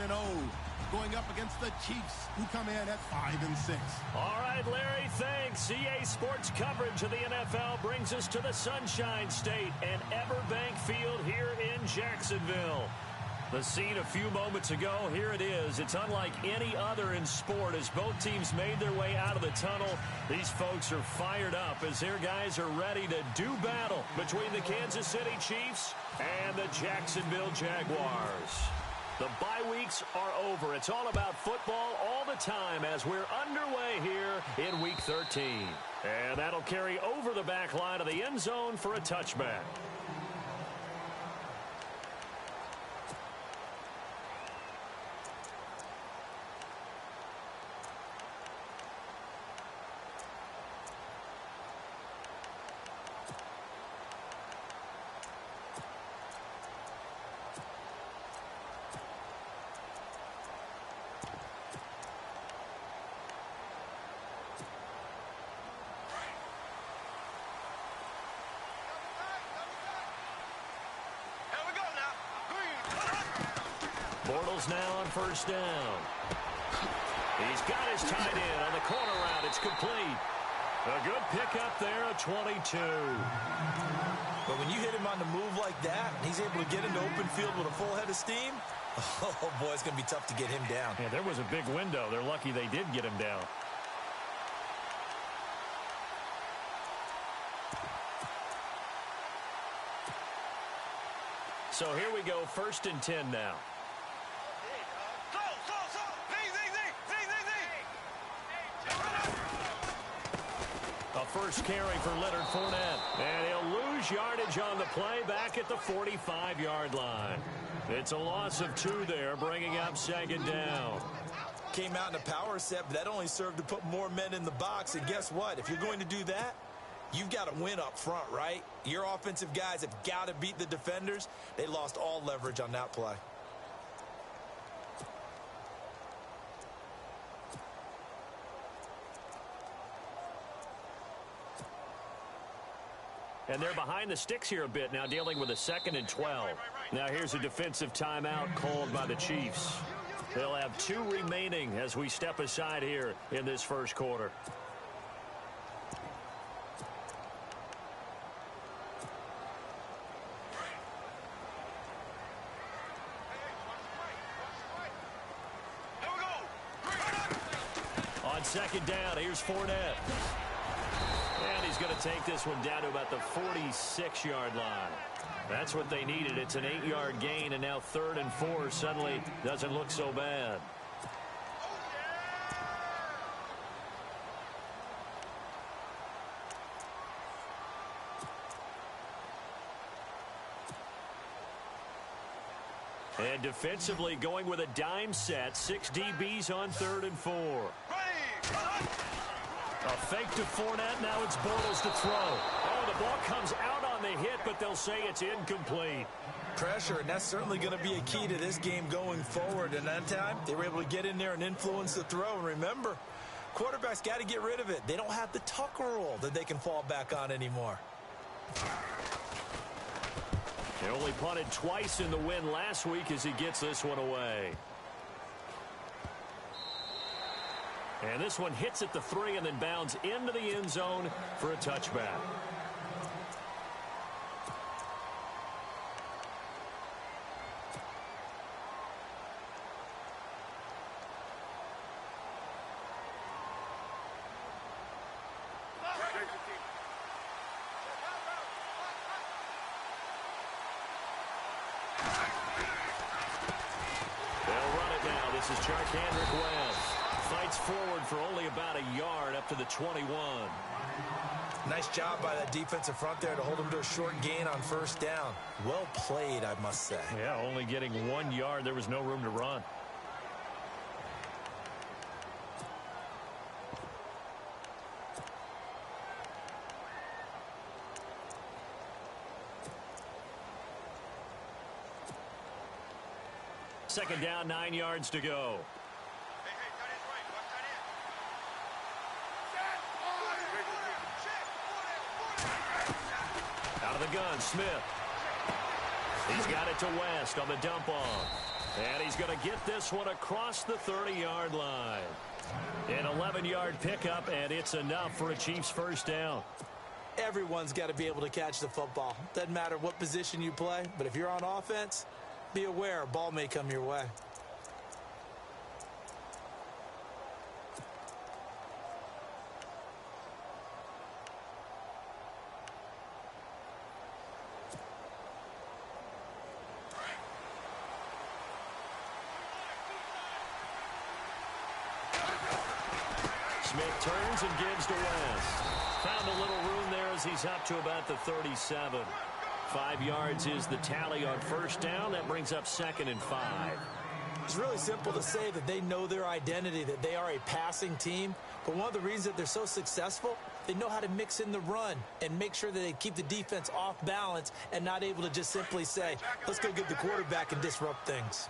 4-0, going up against the Chiefs, who come in at 5-6. All right, Larry, thanks. EA Sports coverage of the NFL brings us to the Sunshine State and Everbank Field here in Jacksonville. The scene a few moments ago, here it is. It's unlike any other in sport as both teams made their way out of the tunnel. These folks are fired up as their guys are ready to do battle between the Kansas City Chiefs and the Jacksonville Jaguars. The bye weeks are over. It's all about football all the time as we're underway here in Week 13. And that'll carry over the back line of the end zone for a touchback. Bortles now on first down. He's got his tight end on the corner route. It's complete. A good pickup there, a 22. But when you hit him on the move like that, and he's able to get into open field with a full head of steam, oh, boy, it's going to be tough to get him down. Yeah, there was a big window. They're lucky they did get him down. So here we go, 1st and 10 now. A first carry for Leonard Fournette. And he'll lose yardage on the play back at the 45-yard line. It's a loss of 2 there, bringing up 2nd down. Came out in a power set, but that only served to put more men in the box. And guess what? If you're going to do that, you've got to win up front, right? Your offensive guys have got to beat the defenders. They lost all leverage on that play. And they're behind the sticks here a bit now, dealing with a 2nd and 12. Now here's a defensive timeout called by the Chiefs. They'll have 2 remaining as we step aside here in this first quarter. On 2nd down, here's Fournette. And he's going to take this one down to about the 46-yard line. That's what they needed. It's an 8-yard gain, and now 3rd and 4 suddenly doesn't look so bad. And defensively going with a dime set, 6 DBs on 3rd and 4. A fake to Fournette. Now it's Bortles to throw. Oh, the ball comes out on the hit, but they'll say it's incomplete. Pressure, and that's certainly going to be a key to this game going forward. And that time, they were able to get in there and influence the throw. And remember, quarterbacks got to get rid of it. They don't have the Tucker rule that they can fall back on anymore. They only punted twice in the win last week as he gets this one away. And this one hits at the 3 and then bounds into the end zone for a touchback. They'll run it now. This is Charkandrick West. Fights forward for only about a yard up to the 21. Nice job by that defensive front there to hold him to a short gain on 1st down. Well played, I must say. Yeah, only getting 1 yard. There was no room to run. Second down, 9 yards to go. Out of the gun, Smith. He's got it to West on the dump off. And he's going to get this one across the 30-yard line. An 11-yard pickup, and it's enough for a Chiefs first down. Everyone's got to be able to catch the football. Doesn't matter what position you play, but if you're on offense, be aware a ball may come your way. Smith turns and gives to West. Found a little room there as he's up to about the 37. 5 yards is the tally on first down. That brings up 2nd and 5. It's really simple to say that they know their identity, that they are a passing team. But one of the reasons that they're so successful, they know how to mix in the run and make sure that they keep the defense off balance and not able to just simply say, let's go get the quarterback and disrupt things.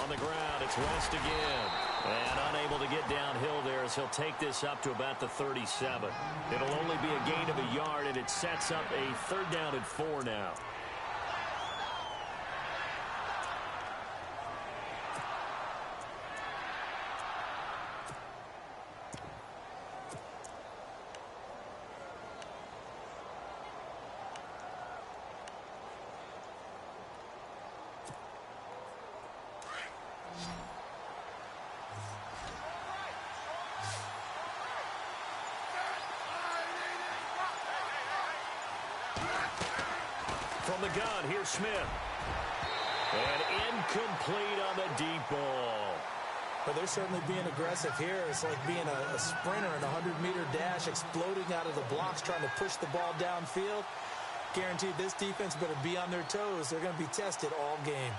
On the ground, it's West again. And unable to get downhill there as he'll take this up to about the 37. It'll only be a gain of a yard, and it sets up a 3rd down and 4 now. From the gun, here's Smith. And incomplete on the deep ball. But they're certainly being aggressive here. It's like being a sprinter in a 100-meter dash, exploding out of the blocks, trying to push the ball downfield. Guaranteed this defense better be on their toes. They're going to be tested all game.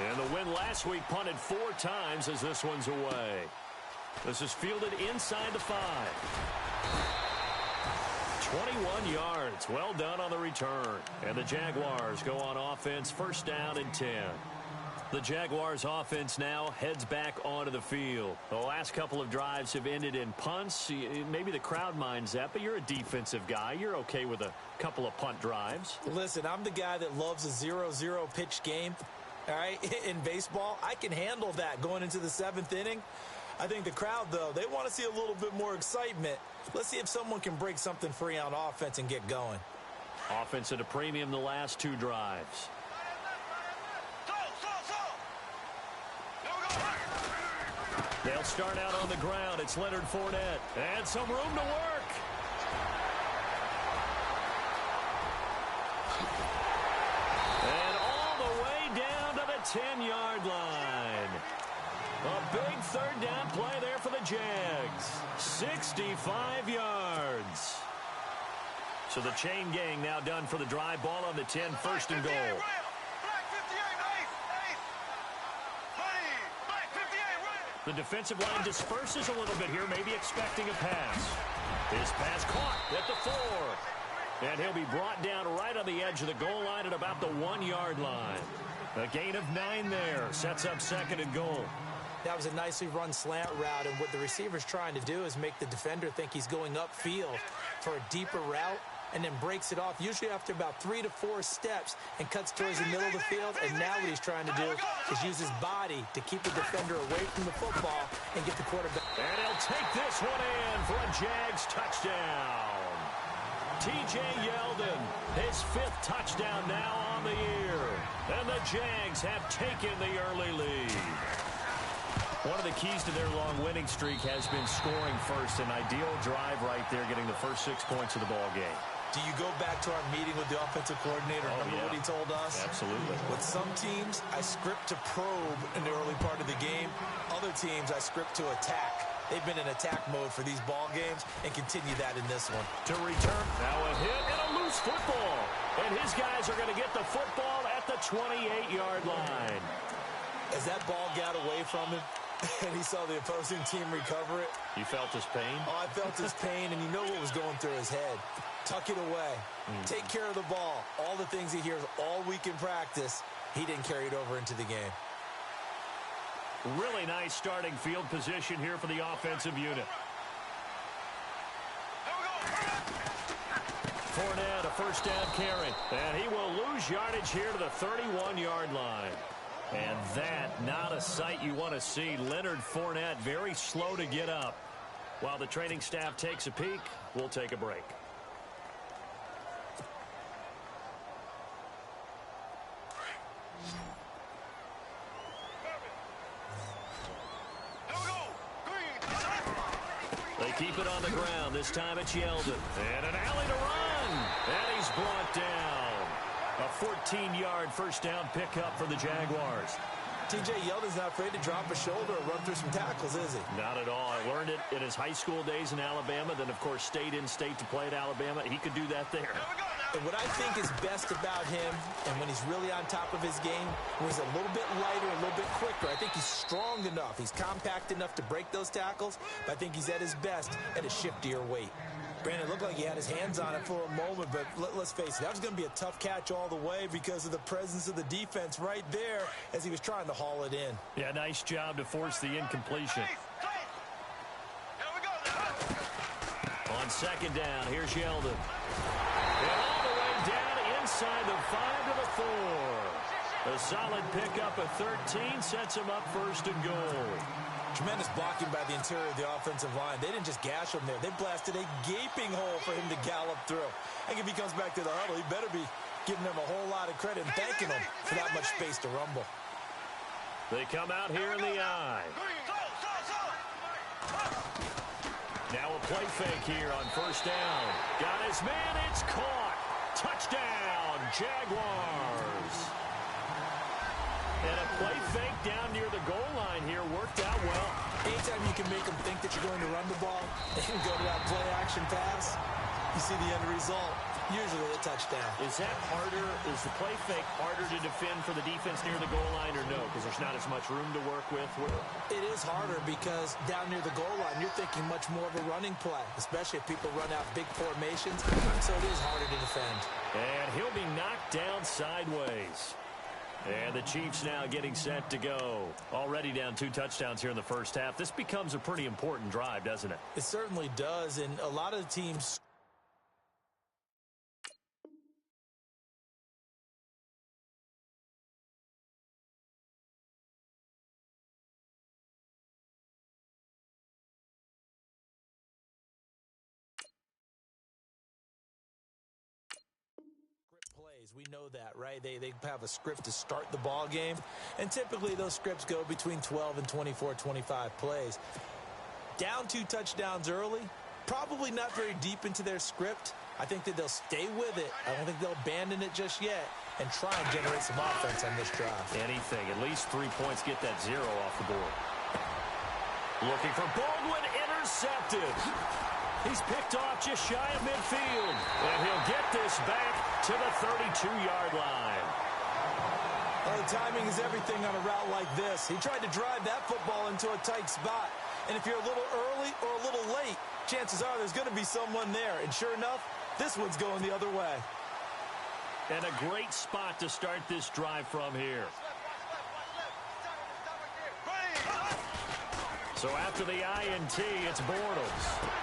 And the win last week punted 4 times as this one's away. This is fielded inside the 5. 21 yards. Well done on the return. And the Jaguars go on offense, first down and 10. The Jaguars offense now heads back onto the field. The last couple of drives have ended in punts. Maybe the crowd minds that, but you're a defensive guy. You're okay with a couple of punt drives. Listen, I'm the guy that loves a 0-0 pitch game. All right, in baseball, I can handle that going into the 7th inning. I think the crowd, though, they want to see a little bit more excitement. Let's see if someone can break something free on offense and get going. Offense at a premium the last 2 drives. They'll start out on the ground. It's Leonard Fournette. And some room to work. And all the way down to the 10-yard line. A big 3rd down play there for the Jags. 65 yards. So the chain gang now done for the drive. Ball on the 10, 1st and goal. The defensive line disperses a little bit here, maybe expecting a pass. His pass caught at the 4. And he'll be brought down right on the edge of the goal line at about the 1-yard line. A gain of 9 there. Sets up 2nd and goal. That was a nicely run slant route, and what the receiver's trying to do is make the defender think he's going upfield for a deeper route, and then breaks it off, usually after about 3 to 4 steps, and cuts towards the middle of the field. And now what he's trying to do is use his body to keep the defender away from the football and get the quarterback. And he'll take this one in for a Jags touchdown. T.J. Yeldon, his 5th touchdown now on the year. And the Jags have taken the early lead. One of the keys to their long winning streak has been scoring first. An ideal drive right there, getting the first 6 points of the ball game. Do you go back to our meeting with the offensive coordinator? Remember what he told us? Absolutely. With some teams, I script to probe in the early part of the game. Other teams, I script to attack. They've been in attack mode for these ball games and continue that in this one. To return, now a hit and a loose football. And his guys are going to get the football at the 28-yard line. As that ball got away from him, and he saw the opposing team recover it. You felt his pain? Oh, I felt his pain, and you know what was going through his head. Tuck it away. Take care of the ball. All the things he hears all week in practice, he didn't carry it over into the game. Really nice starting field position here for the offensive unit. Fournette, a first down carry. And he will lose yardage here to the 31-yard line. And that, not a sight you want to see. Leonard Fournette very slow to get up. While the training staff takes a peek, we'll take a break. They keep it on the ground. This time it's Yeldon. And an alley to run. And he's brought down. A 14-yard first down pickup for the Jaguars. T.J. Yeldon's not afraid to drop a shoulder or run through some tackles, is he? Not at all. I learned it in his high school days in Alabama. Then, of course, stayed in state to play at Alabama. He could do that there. And what I think is best about him, and when he's really on top of his game, when he's a little bit lighter, a little bit quicker, I think he's strong enough. He's compact enough to break those tackles, but I think he's at his best at a shiftier weight. Brandon, it looked like he had his hands on it for a moment, but let's face it, that was going to be a tough catch all the way because of the presence of the defense right there as he was trying to haul it in. Yeah, nice job to force the incompletion. On second down, here's Yeldon. And all the way down inside the 5 to the 4. A solid pickup of 13 sets him up first and goal. Tremendous blocking by the interior of the offensive line. They didn't just gash him there. They blasted a gaping hole for him to gallop through. I think if he comes back to the huddle, he better be giving them a whole lot of credit and thanking them for that much space to rumble. They come out here in the eye. Now a play fake here on first down. Got his man. It's caught. Touchdown, Jaguars. And a play fake down near the goal line here worked out well. Anytime you can make them think that you're going to run the ball and go to that play-action pass, you see the end result, usually a touchdown. Is that harder? Is the play fake harder to defend for the defense near the goal line or no? Because there's not as much room to work with? It is harder because down near the goal line, you're thinking much more of a running play, especially if people run out big formations, so it is harder to defend. And he'll be knocked down sideways. And the Chiefs now getting set to go. Already down 2 touchdowns here in the first half. This becomes a pretty important drive, doesn't it? It certainly does, and a lot of the teams... We know that, right? They have a script to start the ball game, and typically those scripts go between 12 and 24, 25 plays. Down 2 touchdowns early, probably not very deep into their script. I think that they'll stay with it. I don't think they'll abandon it just yet and try and generate some offense on this drive. Anything. At least 3 points, get that 0 off the board. Looking for Baldwin, intercepted. He's picked off just shy of midfield. And he'll get this back to the 32-yard line. Well, the timing is everything on a route like this. He tried to drive that football into a tight spot. And if you're a little early or a little late, chances are there's going to be someone there. And sure enough, this one's going the other way. And a great spot to start this drive from here. So after the INT, it's Bortles.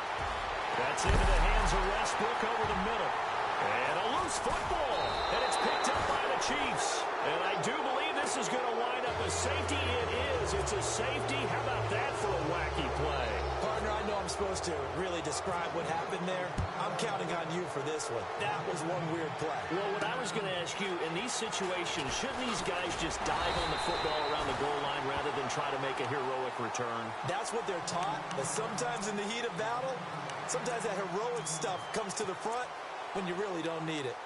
That's into the hands of Westbrook over the middle. And a loose football. And it's picked up by the Chiefs. And I do believe this is going to wind up a safety. It is. It's a safety. How about that for a wacky play? Partner, I know I'm supposed to really describe what happened there. I'm counting on you for this one. That was one weird play. Well, what I was going to ask you, in these situations, shouldn't these guys just dive on the football around the goal line rather than try to make a heroic return? That's what they're taught. But sometimes in the heat of battle, sometimes that heroic stuff comes to the front when you really don't need it.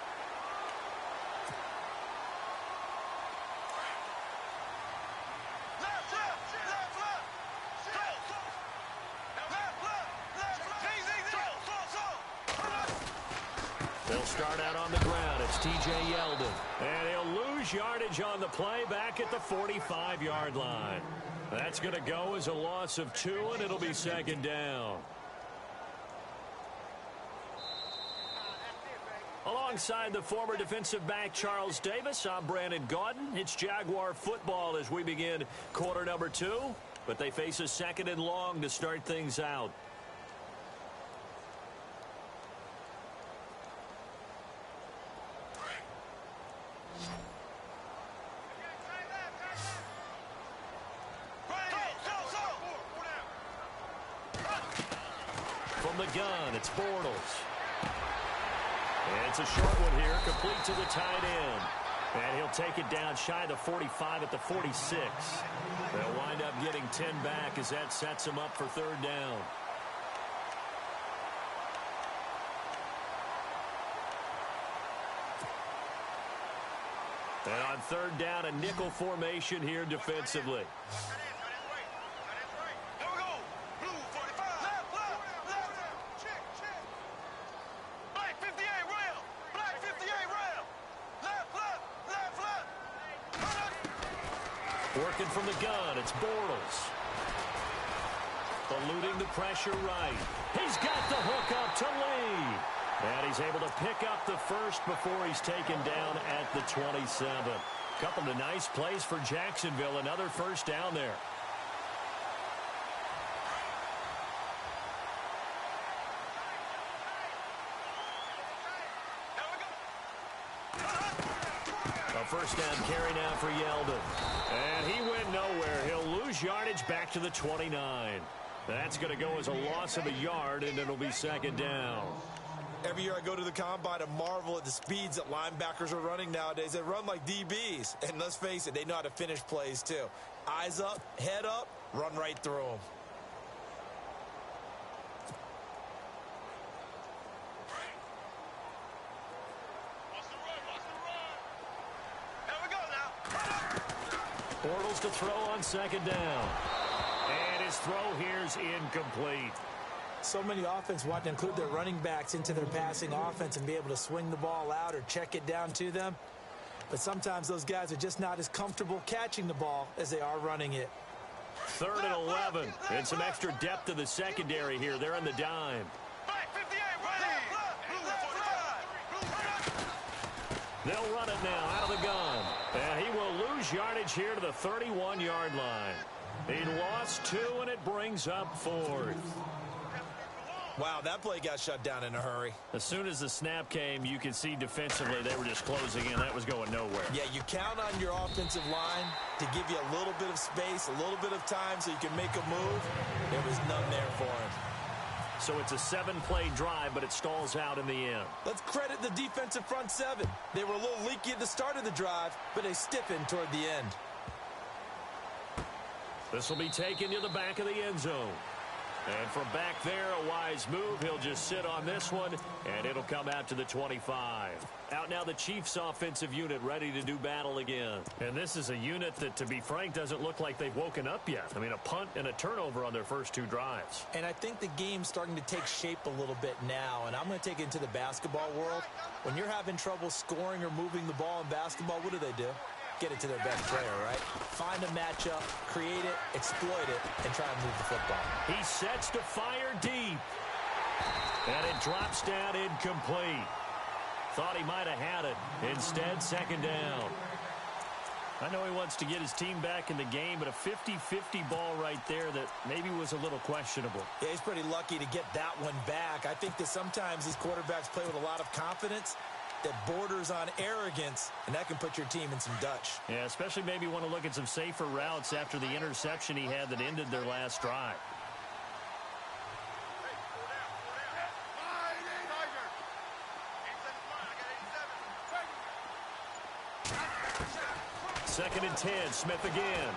They'll start out on the ground. It's T.J. Yeldon. And he'll lose yardage on the play back at the 45-yard line. That's going to go as a loss of 2, and it'll be second down. Alongside the former defensive back Charles Davis, I'm Brandon Gaudin. It's Jaguar football as we begin quarter number 2, but they face a second and long to start things out. From the gun, it's Bortles. And it's a short one here, complete to the tight end. And he'll take it down shy of the 45 at the 46. They'll wind up getting 10 back as that sets them up for third down. And on third down, a nickel formation here defensively. Working from the gun, it's Bortles. Eluding the pressure right. He's got the hook up to Lee. And he's able to pick up the first before he's taken down at the 27. Couple of nice plays for Jacksonville. Another first down there. A first down carry now for Yeldon. And he went nowhere. He'll lose yardage back to the 29. That's going to go as a loss of a yard, and it'll be second down. Every year I go to the combine and marvel at the speeds that linebackers are running nowadays. They run like DBs. And let's face it, they know how to finish plays too. Eyes up, head up, run right through them. Bortles to throw on second down. And his throw here's incomplete. So many offense want to include their running backs into their passing offense and be able to swing the ball out or check it down to them. But sometimes those guys are just not as comfortable catching the ball as they are running it. Third and 11. And some extra depth to the secondary here. They're in the dime. They'll run it now out of the gun. And he will lose yardage here to the 31-yard line. He lost 2, and it brings up 4th. Wow, that play got shut down in a hurry. As soon as the snap came, you could see defensively they were just closing in. That was going nowhere. Yeah, you count on your offensive line to give you a little bit of space, a little bit of time so you can make a move. There was none there for him. So it's a 7-play drive, but it stalls out in the end. Let's credit the defensive front 7. They were a little leaky at the start of the drive, but they stiffened toward the end. This will be taken to the back of the end zone. And from back there, a wise move. He'll just sit on this one, and it'll come out to the 25. Out now the Chiefs' offensive unit ready to do battle again. And this is a unit that, to be frank, doesn't look like they've woken up yet. I mean, a punt and a turnover on their first 2 drives. And I think the game's starting to take shape a little bit now, and I'm going to take it into the basketball world. When you're having trouble scoring or moving the ball in basketball, what do? Get it to their best player, right? Find a matchup, create it, exploit it, and try and move the football. He sets to fire deep. And it drops down incomplete. Thought he might have had it. Instead, second down. I know he wants to get his team back in the game, but a 50-50 ball right there that maybe was a little questionable. Yeah, he's pretty lucky to get that one back. I think that sometimes these quarterbacks play with a lot of confidence that borders on arrogance, and that can put your team in some Dutch. Yeah, especially maybe want to look at some safer routes after the interception he had that ended their last drive. Second and 10, Smith again.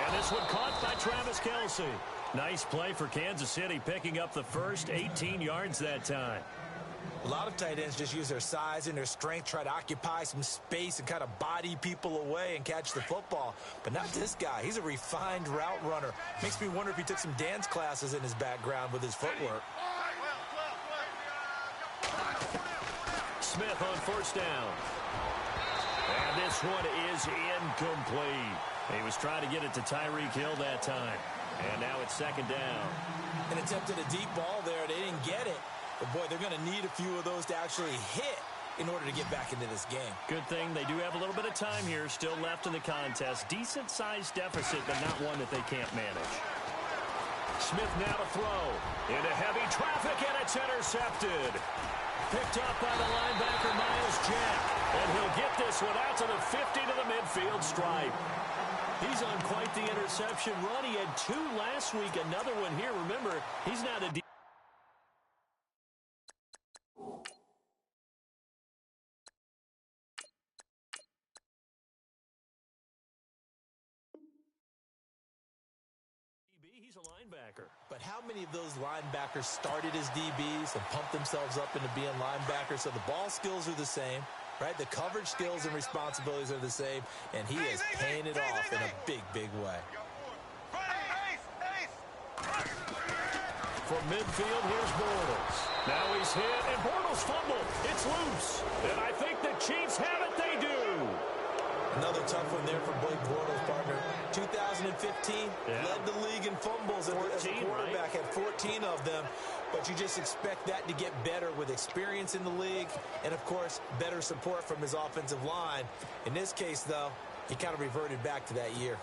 And this one caught by Travis Kelce. Nice play for Kansas City, picking up the first 18 yards that time. A lot of tight ends just use their size and their strength, try to occupy some space and kind of body people away and catch the football. But not this guy. He's a refined route runner. Makes me wonder if he took some dance classes in his background with his footwork. Smith on first down. And this one is incomplete. He was trying to get it to Tyreek Hill that time. And now it's second down. An attempt at a deep ball there. They didn't get it. But, boy, they're going to need a few of those to actually hit in order to get back into this game. Good thing they do have a little bit of time here still left in the contest. Decent-sized deficit, but not one that they can't manage. Smith now to throw. Into heavy traffic, and it's intercepted. Picked up by the linebacker, Miles Jack. And he'll get this one out to the 50 to the midfield stripe. He's on quite the interception run. He had 2 last week, another one here. Remember, he's not a he's a linebacker. But how many of those linebackers started as DBs and pumped themselves up into being linebackers? So the ball skills are the same, right? The coverage skills and responsibilities are the same, and he is paying it off in a big, big way. From midfield, here's Bortles. Now he's hit, and Bortles fumbled. It's loose. And I think the Chiefs have it. They do. Another tough one there for Blake Bortles, partner. 2015, led the league in fumbles 14, as a quarterback, right? Had 14 of them. But you just expect that to get better with experience in the league and, of course, better support from his offensive line. In this case, though, he kind of reverted back to that year.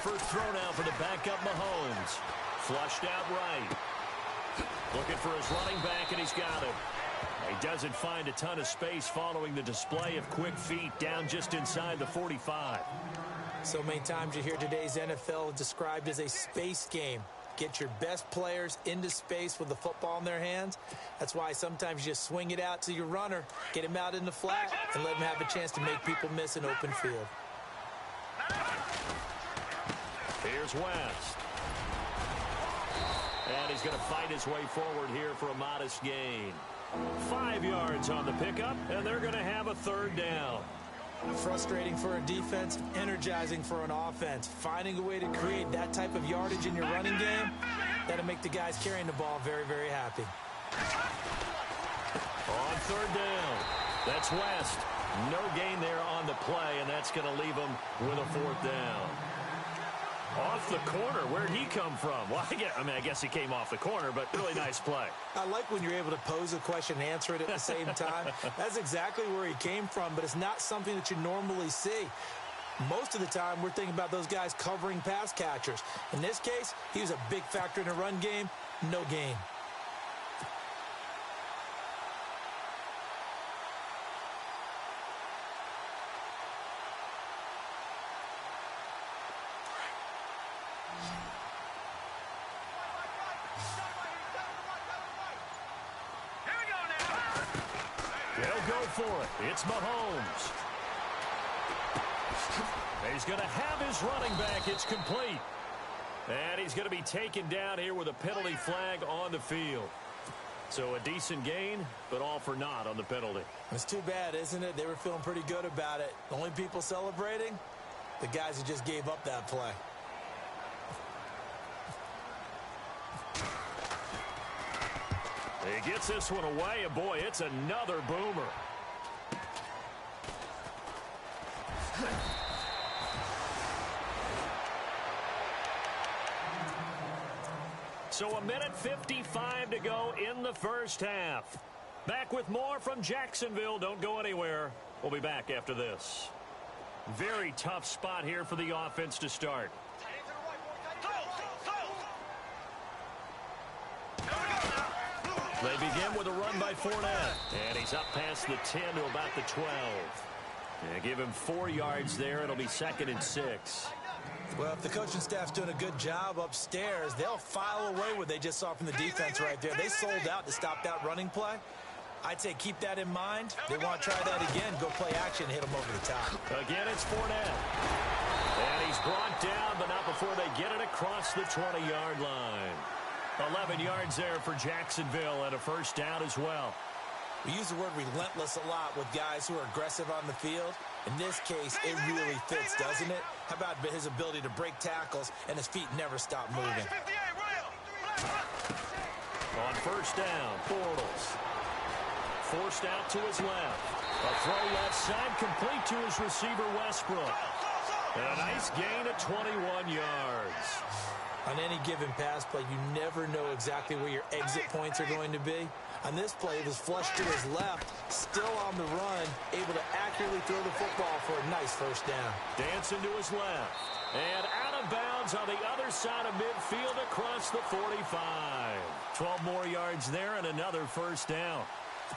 First throw now for the backup Mahomes. Flushed out right. Looking for his running back, and he's got it. He doesn't find a ton of space following the display of quick feet down just inside the 45. So many times you hear today's NFL described as a space game. Get your best players into space with the football in their hands. That's why sometimes you just swing it out to your runner, get him out in the flat, and let him have a chance to make people miss an open field. Here's West. And he's going to fight his way forward here for a modest gain. 5 yards on the pickup, and they're going to have a third down. Frustrating for a defense, energizing for an offense. Finding a way to create that type of yardage in your running game, that'll make the guys carrying the ball very, very happy. On third down, that's West. No gain there on the play, and that's going to leave him with a fourth down. Off the corner, where'd he come from? Well, I guess he came off the corner, but really nice play. I like when you're able to pose a question and answer it at the same time. That's exactly where he came from, but it's not something that you normally see. Most of the time, we're thinking about those guys covering pass catchers. In this case, he was a big factor in the run game. No gain. For it. It's Mahomes. He's going to have his running back. It's complete. And he's going to be taken down here with a penalty flag on the field. So a decent gain, but all for naught on the penalty. It's too bad, isn't it? They were feeling pretty good about it. The only people celebrating, the guys who just gave up that play. He gets this one away, and boy, it's another boomer. So 1:55 to go in the first half. Back with more from Jacksonville. Don't go anywhere. We'll be back after this. Very tough spot here for the offense to start. They begin with a run by Fournette. And he's up past the 10 to about the 12. And give him 4 yards there. It'll be 2nd and 6. Well, if the coaching staff's doing a good job upstairs, they'll file away what they just saw from the defense right there. They sold out to stop that running play. I'd say keep that in mind. They want to try that again. Go play action, hit them over the top. Again, it's Fournette. And he's brought down, but not before they get it across the 20-yard line. 11 yards there for Jacksonville and a first down as well. We use the word relentless a lot with guys who are aggressive on the field. In this case, it really fits, doesn't it? How about his ability to break tackles and his feet never stop moving? On first down, Bortles. Forced out to his left. A throw left side complete to his receiver, Westbrook. And a nice gain of 21 yards. On any given pass play, you never know exactly where your exit points are going to be. On this play, he was flushed to his left, still on the run, able to accurately throw the football for a nice first down. Dancing to his left. And out of bounds on the other side of midfield across the 45. 12 more yards there and another first down.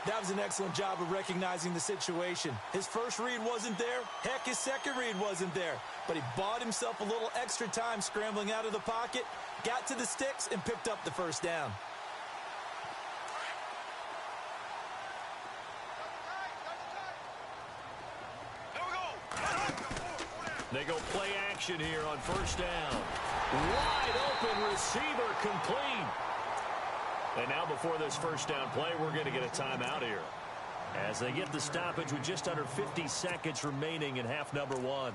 That was an excellent job of recognizing the situation. His first read wasn't there. Heck, his second read wasn't there. But he bought himself a little extra time scrambling out of the pocket, got to the sticks, and picked up the first down. They go play action here on first down. Wide open receiver complete. And now before this first down play, we're going to get a timeout here, as they get the stoppage with just under 50 seconds remaining in half number one.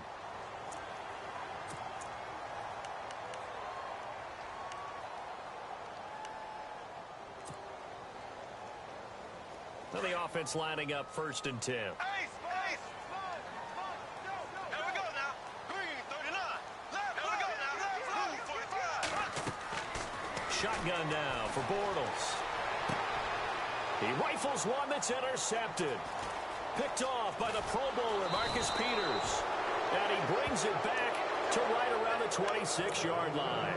So the offense lining up 1st and 10. Shotgun now for Bortles. He rifles one that's intercepted. Picked off by the Pro Bowler, Marcus Peters. And he brings it back to right around the 26-yard line.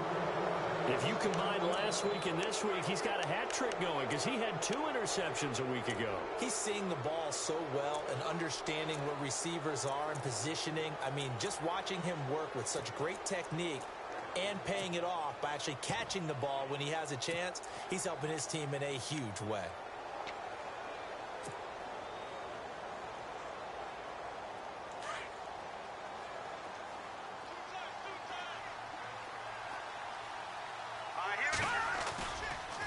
If you combine last week and this week, he's got a hat trick going because he had 2 interceptions a week ago. He's seeing the ball so well and understanding where receivers are and positioning. I mean, just watching him work with such great technique and paying it off by actually catching the ball when he has a chance, he's helping his team in a huge way.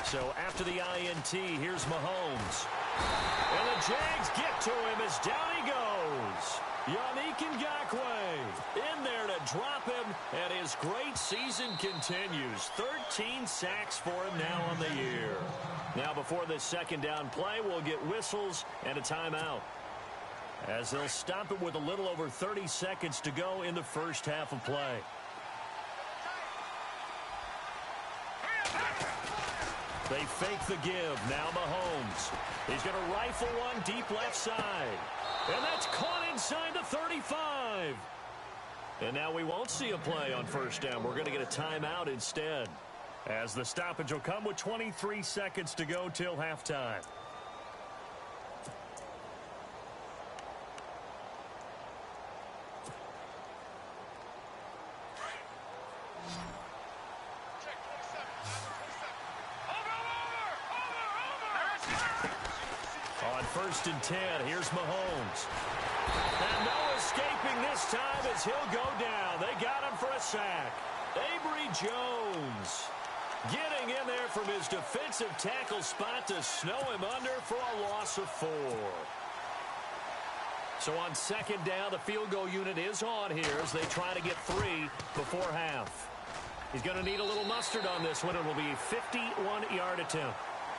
So after the INT, here's Mahomes. And the Jags get to him as down he goes. Yannick Ngakoue in there to drop him, and his great season continues. 13 sacks for him now on the year. Now before this second down play, we'll get whistles and a timeout, as they'll stop it with a little over 30 seconds to go in the first half of play. They fake the give. Now Mahomes. He's going to rifle one deep left side. And that's caught inside the 35. And now we won't see a play on first down. We're going to get a timeout instead, as the stoppage will come with 23 seconds to go till halftime. On 1st and 10, here's Mahomes. And no escaping this time as he'll go down. They got him for a sack. Avery Jones getting in there from his defensive tackle spot to snow him under for a loss of 4. So on second down, the field goal unit is on here as they try to get 3 before half. He's going to need a little mustard on this one. It will be a 51-yard attempt.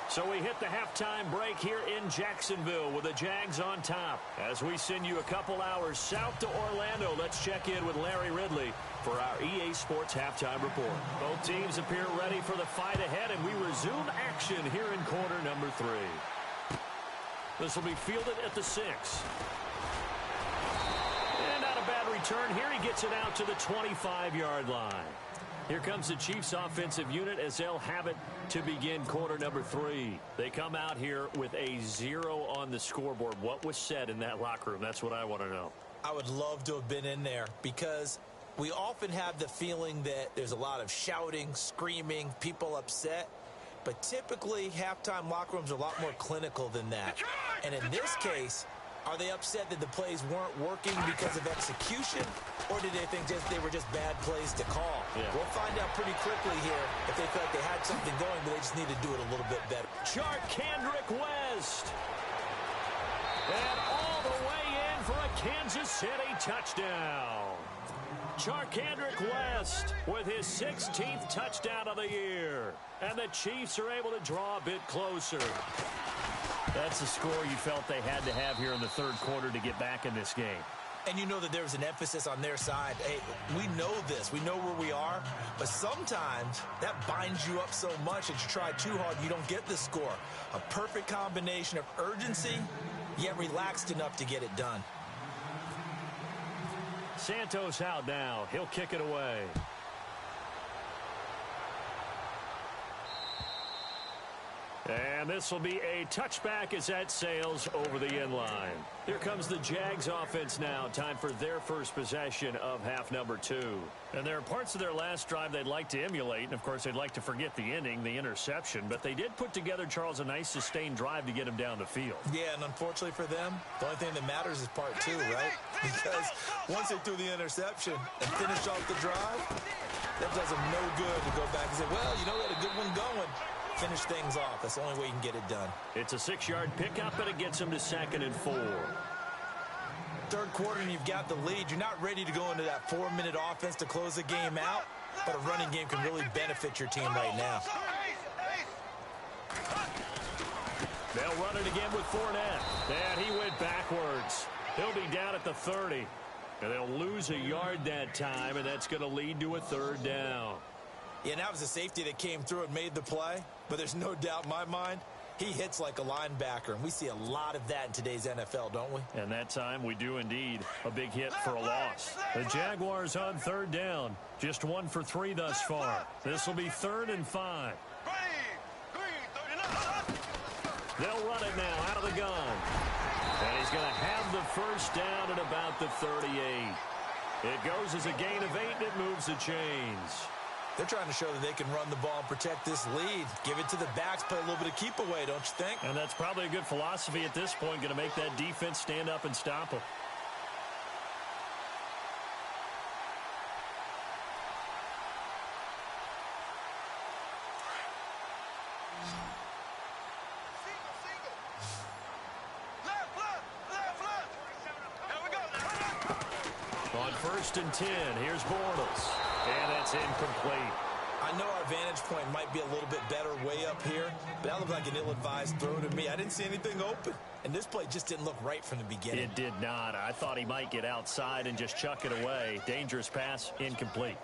So we hit the halftime break here in Jacksonville with the Jags on top. As we send you a couple hours south to Orlando, let's check in with Larry Ridley for our EA Sports Halftime Report. Both teams appear ready for the fight ahead, and we resume action here in quarter number 3. This will be fielded at the 6. And not a bad return here. He gets it out to the 25-yard line. Here comes the Chiefs offensive unit as they'll have it to begin quarter number 3. They come out here with a 0 on the scoreboard. What was said in that locker room? That's what I want to know. I would love to have been in there, because we often have the feeling that there's a lot of shouting, screaming, people upset. But typically, halftime locker rooms are a lot more clinical than that. And in this case, are they upset that the plays weren't working because of execution, or did they think they were just bad plays to call? Yeah. We'll find out pretty quickly here if they felt like they had something going, but they just need to do it a little bit better. Kendrick West. And all the way in for a Kansas City touchdown. Kendrick West with his 16th touchdown of the year. And the Chiefs are able to draw a bit closer. That's the score you felt they had to have here in the third quarter to get back in this game. And you know that there's an emphasis on their side. Hey, we know this. We know where we are. But sometimes that binds you up so much that you try too hard, you don't get the score. A perfect combination of urgency, yet relaxed enough to get it done. Santos out now. He'll kick it away. And this will be a touchback as that sails over the end line. Here comes the Jags offense now. Time for their first possession of half number 2. And there are parts of their last drive they'd like to emulate. And, of course, they'd like to forget the ending, the interception. But they did put together, Charles, a nice sustained drive to get him down the field. Yeah, and unfortunately for them, the only thing that matters is part 2, right? Because once they threw the interception and finished off the drive, that does them no good to go back and say, well, you know, we had a good one going. Finish things off. That's the only way you can get it done. It's a 6-yard pickup, and it gets them to 2nd and 4. Third quarter, and you've got the lead. You're not ready to go into that 4-minute offense to close the game out, but a running game can really benefit your team right now. They'll run it again with Fournette. And he went backwards. He'll be down at the 30. And they'll lose a yard that time, and that's going to lead to a 3rd down. Yeah, and that was a safety that came through and made the play. But there's no doubt in my mind, he hits like a linebacker. And we see a lot of that in today's NFL, don't we? And that time we do indeed. A big hit for a loss. The Jaguars on 3rd down. Just 1 for 3 thus far. This will be 3rd and 5. They'll run it now out of the gun. And he's going to have the first down at about the 38. It goes as a gain of 8, and it moves the chains. They're trying to show that they can run the ball and protect this lead. Give it to the backs, play a little bit of keep away, don't you think? And that's probably a good philosophy at this point, going to make that defense stand up and stop them. On 1st and 10, here's Bortles. And that's incomplete. I know our vantage point might be a little bit better way up here, but that looked like an ill-advised throw to me. I didn't see anything open, and this play just didn't look right from the beginning. It did not. I thought he might get outside and just chuck it away. Dangerous pass, incomplete.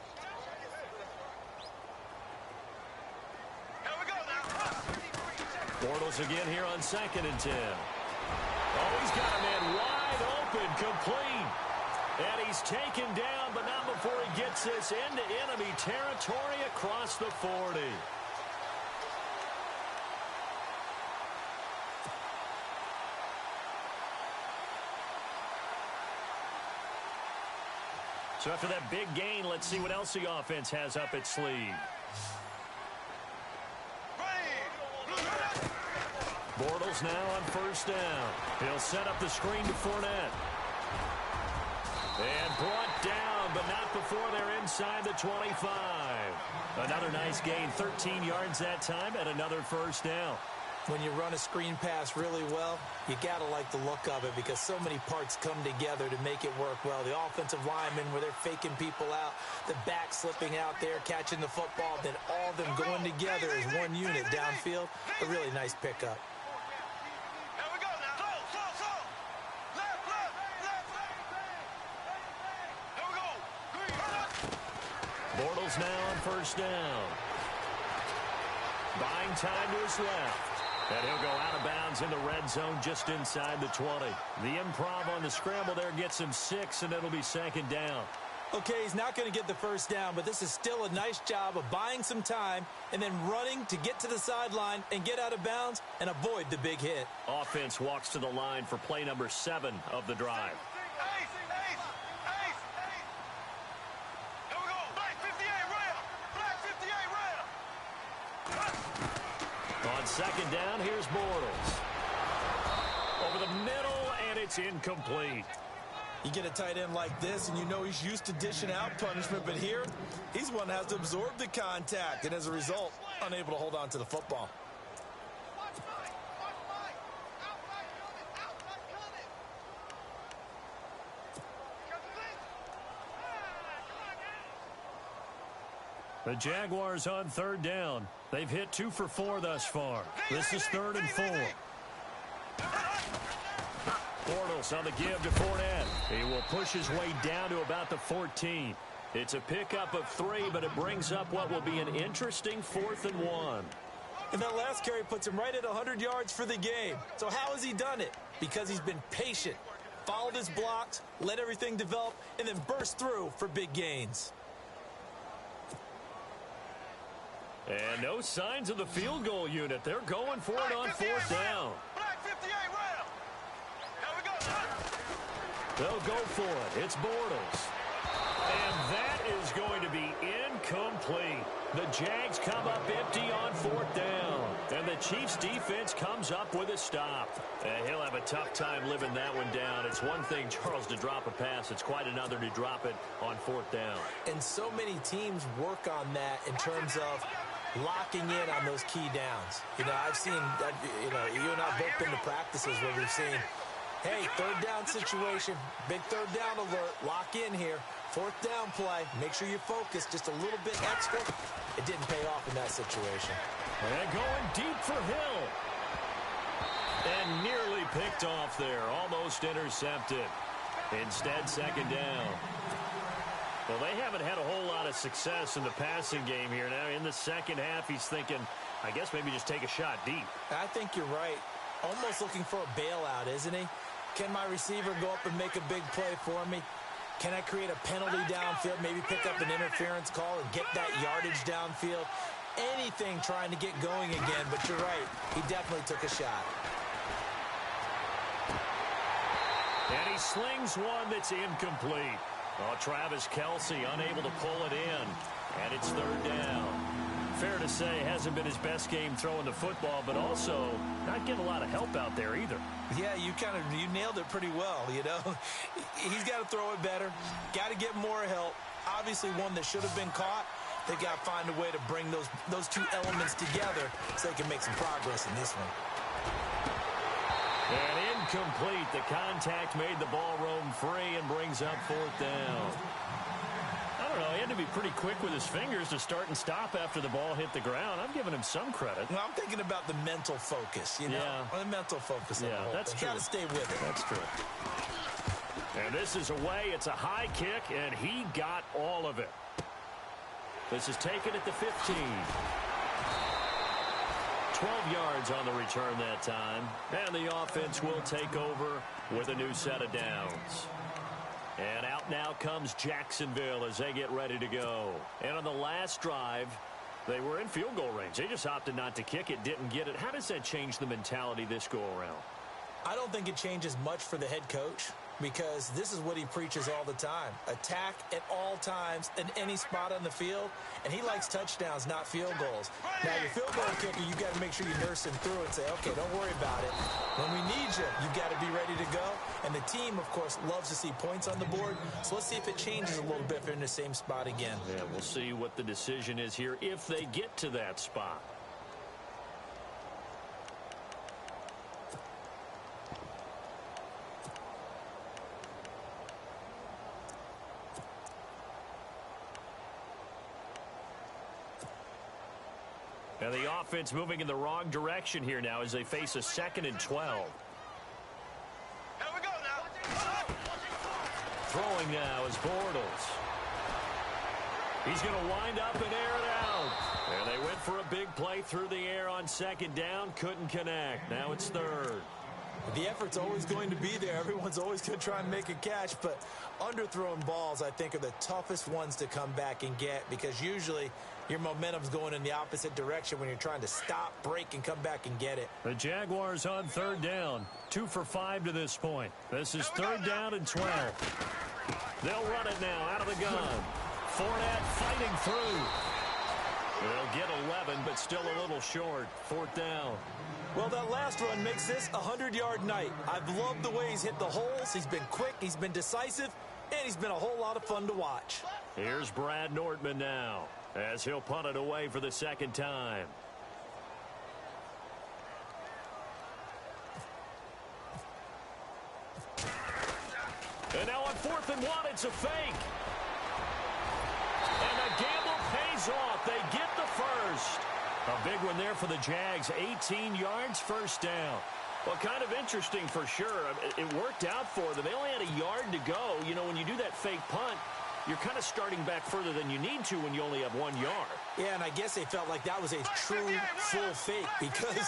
Bortles again here on 2nd and 10. Oh, he's got a man wide open, complete. And he's taken down, but not before he gets this into enemy territory across the 40. So after that big gain, let's see what else the offense has up its sleeve. Bortles now on 1st down. He'll set up the screen to Fournette. And brought down, but not before they're inside the 25. Another nice gain, 13 yards that time, and another 1st down. When you run a screen pass really well, you got to like the look of it because so many parts come together to make it work well. The offensive linemen, where they're faking people out, the back slipping out there, catching the football, then all of them going together as one unit downfield. A really nice pickup. Bortles now on 1st down. Buying time to his left. And he'll go out of bounds in the red zone just inside the 20. The improv on the scramble there gets him 6, and it'll be 2nd down. Okay, he's not going to get the 1st down, but this is still a nice job of buying some time and then running to get to the sideline and get out of bounds and avoid the big hit. Offense walks to the line for play number 7 of the drive. On 2nd down, here's Bortles. Over the middle, and it's incomplete. You get a tight end like this, and you know he's used to dishing out punishment, but here, he's one that has to absorb the contact, and as a result, unable to hold on to the football. The Jaguars on 3rd down. They've hit 2 for 4 thus far. This is 3rd and 4. Bortles on the give to Fournette. He will push his way down to about the 14. It's a pickup of 3, but it brings up what will be an interesting 4th and 1. And that last carry puts him right at 100 yards for the game. So how has he done it? Because he's been patient, followed his blocks, let everything develop, and then burst through for big gains. And no signs of the field goal unit. They're going for it on 4th down. They'll go for it. It's Bortles. And that is going to be incomplete. The Jags come up empty on 4th down. And the Chiefs defense comes up with a stop. And he'll have a tough time living that one down. It's one thing, Charles, to drop a pass. It's quite another to drop it on 4th down. And so many teams work on that in terms of locking in on those key downs. You know, I've seen, you and I have both been to practices where we've seen, hey, 3rd down situation, big 3rd down alert, lock in here. 4th down play, make sure you're focused just a little bit extra. It didn't pay off in that situation. And going deep for Hill. And nearly picked off there, almost intercepted. Instead, 2nd down. Well, they haven't had a whole lot of success in the passing game here. Now, in the second half, he's thinking, I guess maybe just take a shot deep. I think you're right. Almost looking for a bailout, isn't he? Can my receiver go up and make a big play for me? Can I create a penalty downfield, maybe pick up an interference call and get that yardage downfield? Anything trying to get going again, but you're right. He definitely took a shot. And he slings one that's incomplete. Oh, Travis Kelce unable to pull it in. And it's 3rd down. Fair to say, hasn't been his best game throwing the football, but also not getting a lot of help out there either. Yeah, you nailed it pretty well, you know. He's got to throw it better. Got to get more help. Obviously one that should have been caught. They got to find a way to bring those two elements together so they can make some progress in this one. And incomplete. The contact made the ball roam free and brings up 4th down. I don't know, he had to be pretty quick with his fingers to start and stop after the ball hit the ground. I'm giving him some credit. Well, I'm thinking about the mental focus, you know? Yeah. The mental focus. Yeah, that's true. Got to stay with it. That's true. And this is away. It's a high kick, and he got all of it. This is taken at the 15. 12 yards on the return that time. And the offense will take over with a new set of downs. And out now comes Jacksonville as they get ready to go. And on the last drive, they were in field goal range. They just opted not to kick it, didn't get it. How does that change the mentality this go-around? I don't think it changes much for the head coach because this is what he preaches all the time. Attack at all times in any spot on the field, and he likes touchdowns, not field goals. Now, your field goal kicker, you got to make sure you nurse him through and say, okay, don't worry about it. When we need you, you got to be ready to go. And the team, of course, loves to see points on the board. So let's see if it changes a little bit if they're in the same spot again. Yeah, we'll see what the decision is here if they get to that spot. And the offense moving in the wrong direction here now as they face a 2nd and 12. Here we go now. Throwing now is Bortles. He's going to wind up and air it out. And they went for a big play through the air on 2nd down. Couldn't connect. Now it's 3rd. The effort's always going to be there. Everyone's always going to try and make a catch, but underthrown balls, I think, are the toughest ones to come back and get because usually your momentum's going in the opposite direction when you're trying to stop, break, and come back and get it. The Jaguars on 3rd down. 2 for 5 to this point. This is 3rd down and 12. They'll run it now out of the gun. Fournette fighting through. They'll get 11, but still a little short. 4th down. Well, that last run makes this a 100-yard night. I've loved the way he's hit the holes. He's been quick, he's been decisive, and he's been a whole lot of fun to watch. Here's Brad Nortman now as he'll punt it away for the 2nd time. And now on 4th and 1, it's a fake. And the gamble pays off. They get the first. A big one there for the Jags. 18 yards, 1st down. Well, kind of interesting for sure. It worked out for them. They only had a yard to go. You know, when you do that fake punt, you're kind of starting back further than you need to when you only have 1 yard. Yeah, and I guess they felt like that was a true full fake because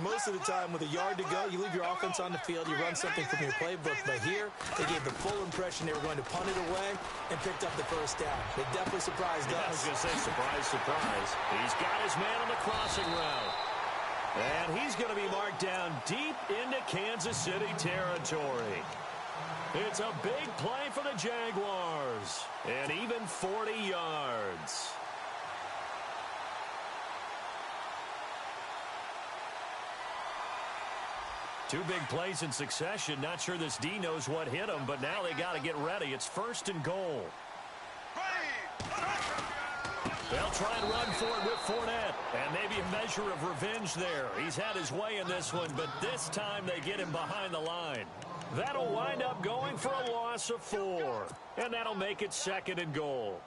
most of the time with a yard to go, you leave your offense on the field, you run something from your playbook. But here, they gave the full impression they were going to punt it away and picked up the first down. It definitely surprised us. I was going to say, surprise, surprise. He's got his man on the crossing route. And he's going to be marked down deep into Kansas City territory. It's a big play for the Jaguars. And even 40 yards. Two big plays in succession. Not sure this D knows what hit him, but now they got to get ready. It's 1st and goal. They'll try and run for it with Fournette. And maybe a measure of revenge there. He's had his way in this one, but this time they get him behind the line. That'll wind up going for a loss of 4. And that'll make it 2nd and goal.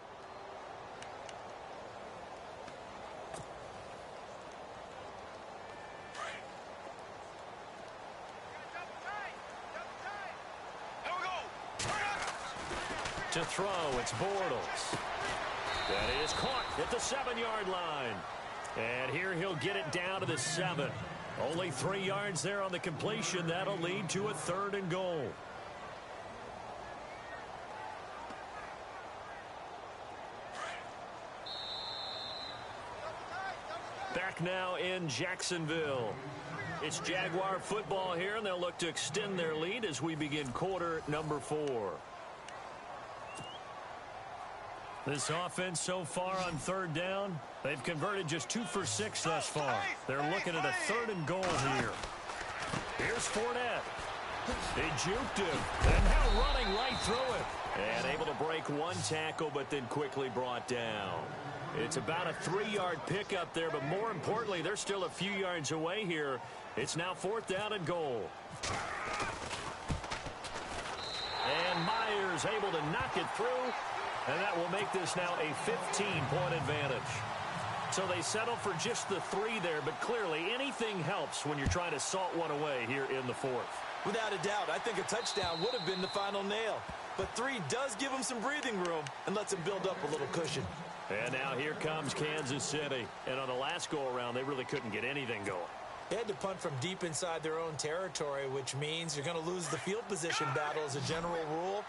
To throw, it's Bortles. That is caught at the 7-yard line. And here he'll get it down to the 7. Only 3 yards there on the completion. That'll lead to a 3rd and goal. Back now in Jacksonville. It's Jaguar football here, and they'll look to extend their lead as we begin quarter number 4. This offense so far on 3rd down, they've converted just 2 for 6 thus far. They're looking at a 3rd and goal here. Here's Fournette. They juked him, and now running right through it. And able to break 1 tackle, but then quickly brought down. It's about a 3-yard pickup there, but more importantly, they're still a few yards away here. It's now 4th down and goal. And Myers able to knock it through. And that will make this now a 15-point advantage. So they settle for just the 3 there, but clearly anything helps when you're trying to salt one away here in the 4th. Without a doubt, I think a touchdown would have been the final nail. But 3 does give them some breathing room and lets them build up a little cushion. And now here comes Kansas City. And on the last go-around, they really couldn't get anything going. They had to punt from deep inside their own territory, which means you're going to lose the field position battle as a general rule.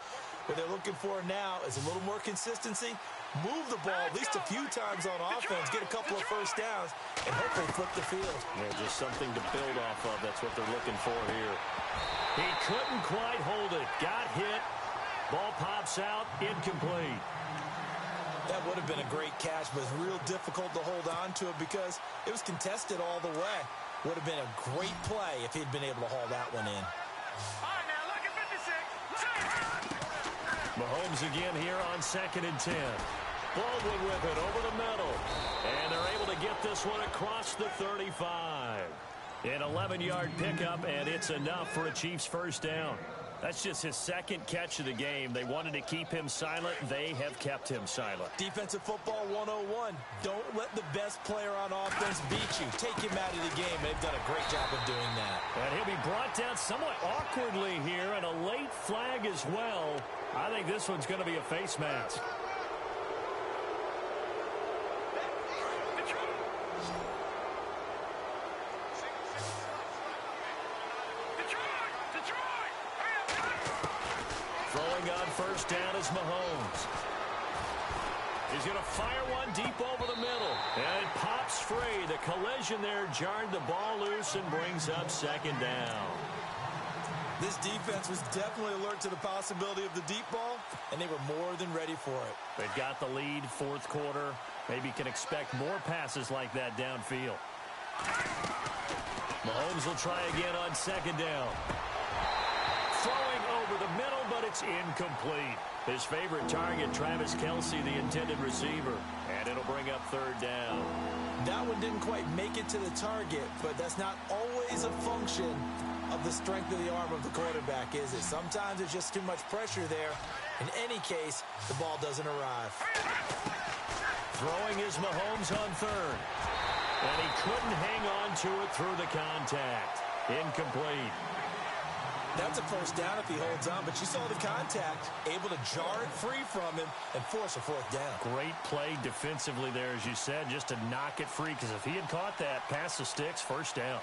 What they're looking for now is a little more consistency, move the ball at least a few times on offense, get a couple of first downs, and hopefully flip the field. Yeah, just something to build off of. That's what they're looking for here. He couldn't quite hold it. Got hit. Ball pops out. Incomplete. That would have been a great catch, but it's real difficult to hold on to it because it was contested all the way. Would have been a great play if he'd been able to haul that one in. Mahomes again here on 2nd and 10. Baldwin with it over the middle. And they're able to get this one across the 35. An 11-yard pickup, and it's enough for a Chiefs first down. That's just his 2nd catch of the game. They wanted to keep him silent. They have kept him silent. Defensive football 101. Don't let the best player on offense beat you. Take him out of the game. They've done a great job of doing that. And he'll be brought down somewhat awkwardly here, and a late flag as well. I think this one's going to be a face mask. Throwing on first down is Mahomes. He's going to fire one deep over the middle. And it pops free. The collision there jarred the ball loose and brings up 2nd down. This defense was definitely alert to the possibility of the deep ball, and they were more than ready for it. They've got the lead, 4th quarter. Maybe can expect more passes like that downfield. Mahomes will try again on 2nd down. Throwing over the middle, but it's incomplete. His favorite target, Travis Kelce, the intended receiver. And it'll bring up 3rd down. That one didn't quite make it to the target, but that's not always a function of the strength of the arm of the quarterback, is it? Sometimes there's just too much pressure there. In any case, the ball doesn't arrive. Throwing is Mahomes on 3rd. And he couldn't hang on to it through the contact. Incomplete. That's a first down if he holds on, but you saw the contact, able to jar it free from him and force a fourth down. Great play defensively there, as you said, just to knock it free, because if he had caught that, past the sticks, first down.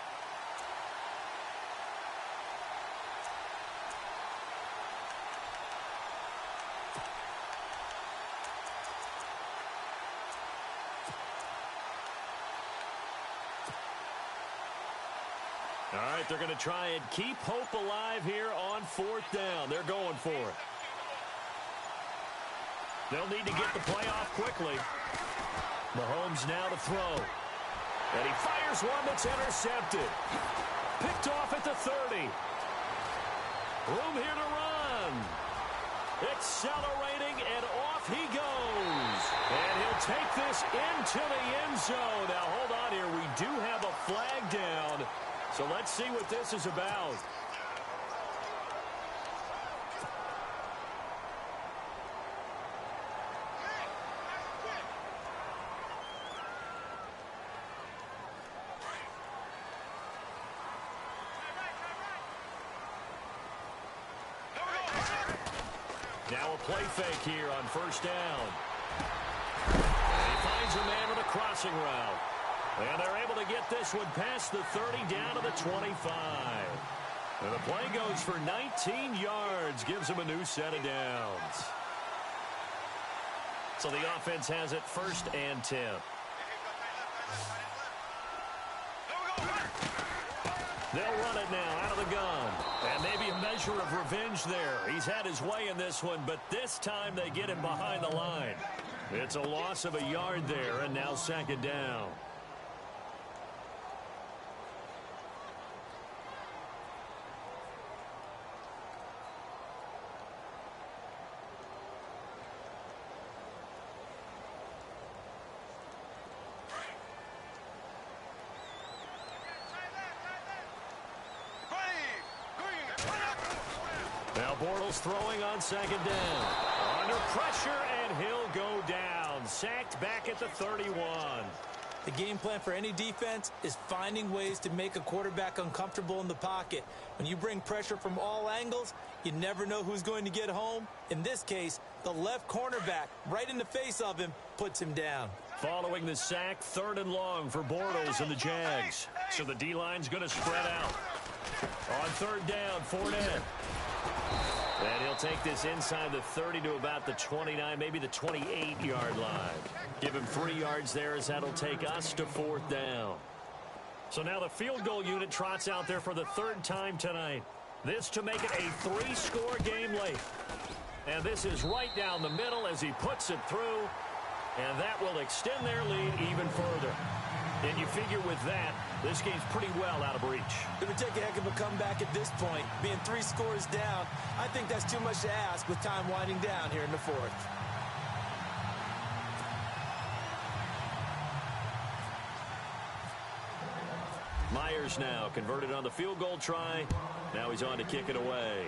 All right, they're going to try and keep hope alive here on fourth down. They're going for it. They'll need to get the play off quickly. Mahomes now to throw. And he fires one that's intercepted. Picked off at the 30. Room here to run. Accelerating, and off he goes. And he'll take this into the end zone. Now, hold on here. We do have a flag down. So let's see what this is about. Now a play fake here on first down. And he finds a man with a crossing route. And they're able to get this one past the 30 down to the 25. And the play goes for 19 yards. Gives them a new set of downs. So the offense has it first and 10. They'll run it now out of the gun. And maybe a measure of revenge there. He's had his way in this one, but this time they get him behind the line. It's a loss of a yard there, and now second down. Now Bortles throwing on second down. Under pressure, and he'll go down. Sacked back at the 31. The game plan for any defense is finding ways to make a quarterback uncomfortable in the pocket. When you bring pressure from all angles, you never know who's going to get home. In this case, the left cornerback, right in the face of him, puts him down. Following the sack, third and long for Bortles and the Jags. So the D-line's going to spread out. On third down, Fournette. And he'll take this inside the 30 to about the 29, maybe the 28-yard line. Give him 3 yards there, as that'll take us to fourth down. So now the field goal unit trots out there for the third time tonight. This to make it a 3-score game late. And this is right down the middle as he puts it through. And that will extend their lead even further. And you figure with that, this game's pretty well out of reach. It would take a heck of a comeback at this point. Being 3 scores down, I think that's too much to ask with time winding down here in the fourth. Myers now converted on the field goal try. Now he's on to kick it away.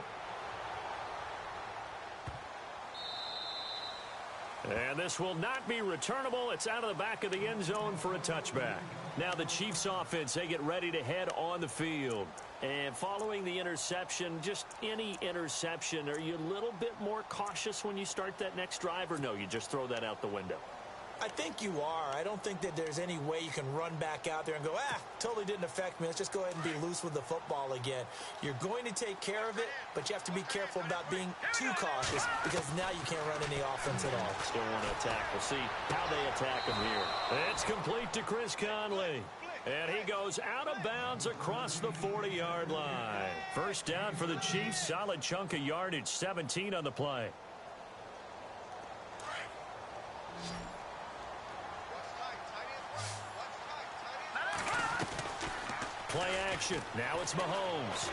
And this will not be returnable. It's out of the back of the end zone for a touchback. Now the Chiefs offense, they get ready to head on the field. And following the interception, just any interception, are you a little bit more cautious when you start that next drive, or no, you just throw that out the window? I think you are. I don't think that there's any way you can run back out there and go, totally didn't affect me. Let's just go ahead and be loose with the football again. You're going to take care of it, but you have to be careful about being too cautious, because now you can't run any offense at all. Still want to attack. We'll see how they attack him here. It's complete to Chris Conley. And he goes out of bounds across the 40-yard line. First down for the Chiefs. Solid chunk of yardage, 17 on the play. Play action. Now it's Mahomes.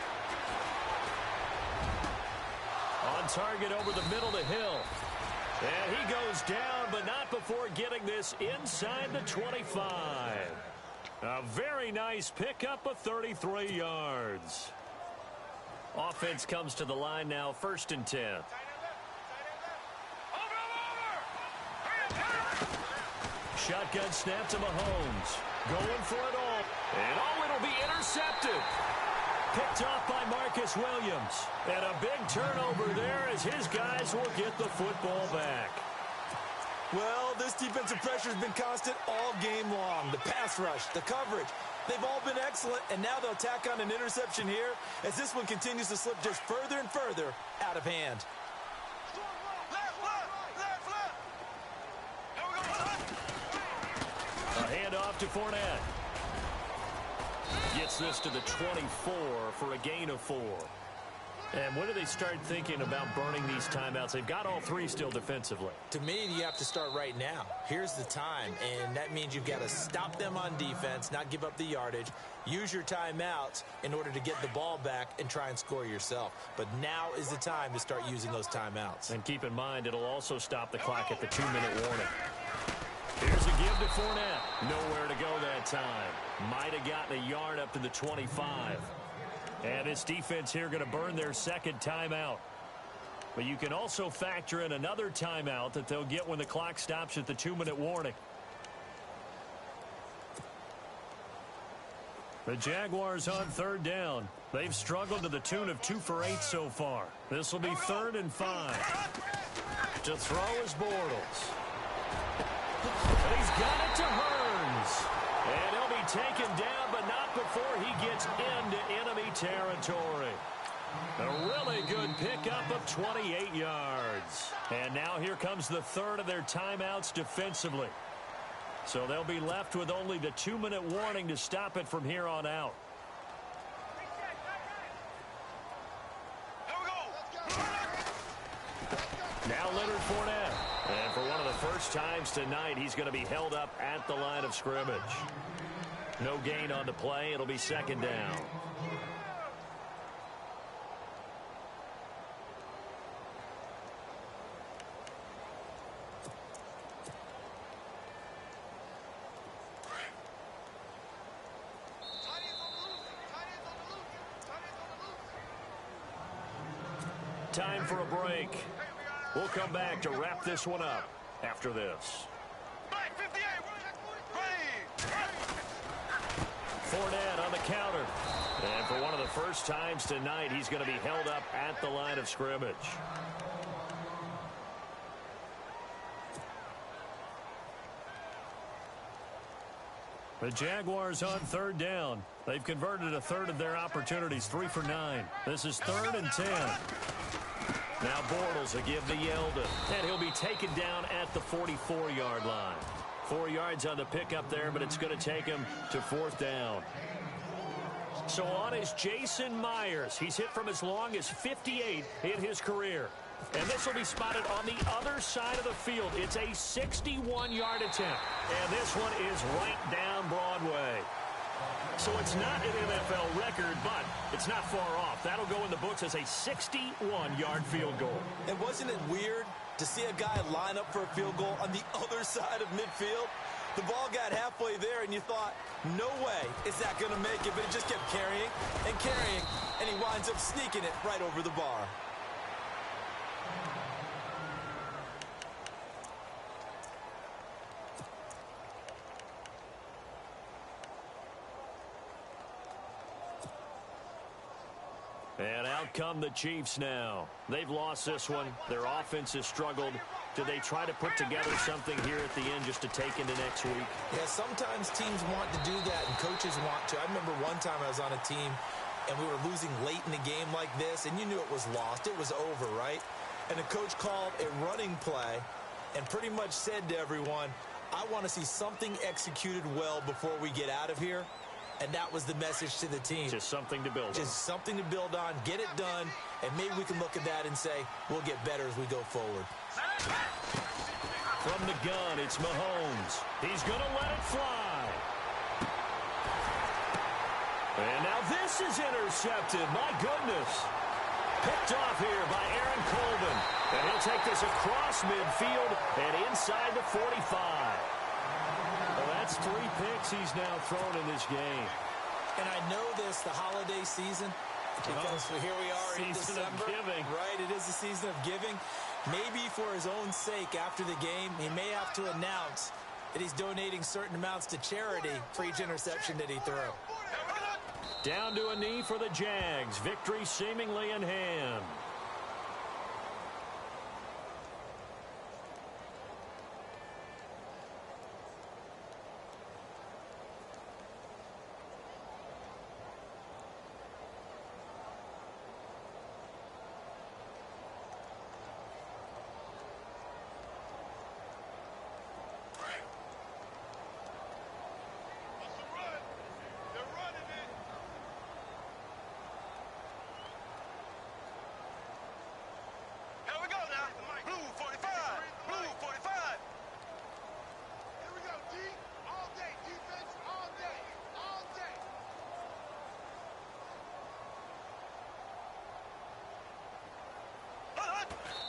On target over the middle to Hill. And he goes down, but not before getting this inside the 25. A very nice pickup of 33 yards. Offense comes to the line now, first and 10. Shotgun snap to Mahomes. Going for it all. And it'll be intercepted. Picked off by Marcus Williams. And a big turnover there as his guys will get the football back. Well, this defensive pressure has been constant all game long. The pass rush, the coverage, they've all been excellent, and now they'll tack on an interception here as this one continues to slip just further and further out of hand. A handoff to Fournette. Gets this to the 24 for a gain of 4. And when do they start thinking about burning these timeouts? They've got all 3 still defensively. To me, you have to start right now. Here's the time, and that means you've got to stop them on defense, not give up the yardage, use your timeouts in order to get the ball back and try and score yourself. But now is the time to start using those timeouts. And keep in mind, it'll also stop the clock at the 2-minute warning. Here's a give to Fournette. Nowhere to go that time. Might have gotten a yard up to the 25. And this defense here going to burn their second timeout. But you can also factor in another timeout that they'll get when the clock stops at the 2-minute warning. The Jaguars on 3rd down. They've struggled to the tune of 2 for 8 so far. This will be 3rd and 5. To throw is Bortles. And he's got it to Hearns. And he'll be taken down, but not before he gets into enemy territory. A really good pickup of 28 yards. And now here comes the 3rd of their timeouts defensively. So they'll be left with only the 2-minute warning to stop it from here on out. Now Leonard Fournette. And for one of the first times tonight, he's going to be held up at the line of scrimmage. No gain on the play. It'll be 2nd down. Time for a break. We'll come back to wrap this one up after this. Fournette on the counter. And for one of the first times tonight, he's going to be held up at the line of scrimmage. The Jaguars on 3rd down. They've converted a 1/3 of their opportunities, 3 for 9. This is 3rd and 10. Now Bortles will give to Yeldon, and he'll be taken down at the 44-yard line. 4 yards on the pickup there, but it's going to take him to 4th down. So on is Jason Myers. He's hit from as long as 58 in his career. And this will be spotted on the other side of the field. It's a 61-yard attempt. And this one is right down Broadway. So it's not an NFL record, but it's not far off. That'll go in the books as a 61-yard field goal. And wasn't it weird to see a guy line up for a field goal on the other side of midfield? The ball got halfway there, and you thought, no way is that going to make it, but it just kept carrying, and he winds up sneaking it right over the bar. And out come the Chiefs now. They've lost this one. Their offense has struggled. Do they try to put together something here at the end just to take into next week? Yeah, sometimes teams want to do that, and coaches want to. I remember one time I was on a team, and we were losing late in the game like this, and you knew it was lost. It was over, right? And the coach called a running play and pretty much said to everyone, I want to see something executed well before we get out of here. And that was the message to the team. Just something to build on. Just something to build on, get it done, and maybe we can look at that and say, we'll get better as we go forward. From the gun, it's Mahomes. He's going to let it fly. And now this is intercepted. My goodness. Picked off here by Aaron Colvin. And he'll take this across midfield and inside the 45. Well, that's 3 picks he's now thrown in this game. And I know this, the holiday season, because here we are in December. Season of giving. Right, it is the season of giving. Maybe for his own sake after the game, he may have to announce that he's donating certain amounts to charity for each interception that he threw. Down to a knee for the Jags. Victory seemingly in hand.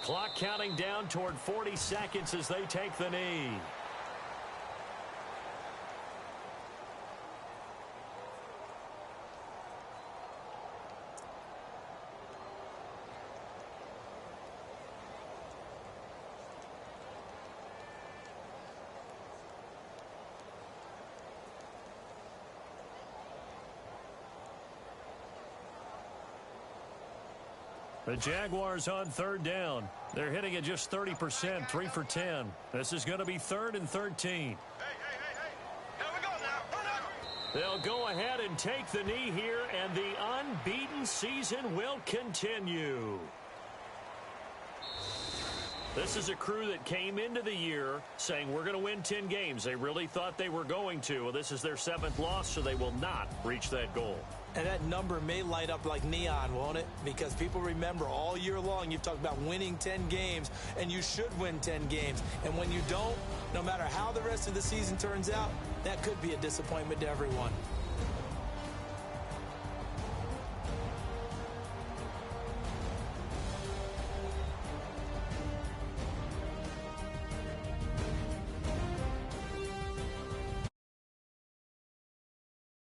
Clock counting down toward 40 seconds as they take the knee. The Jaguars on third down. They're hitting at just 30%, 3 for 10. This is going to be 3rd and 13. Hey. Here we go now. They'll go ahead and take the knee here, and the unbeaten season will continue. This is a crew that came into the year saying we're going to win 10 games. They really thought they were going to. Well, this is their 7th loss, so they will not reach that goal. And that number may light up like neon, won't it? Because people remember all year long you've talked about winning 10 games, and you should win 10 games. And when you don't, no matter how the rest of the season turns out, that could be a disappointment to everyone.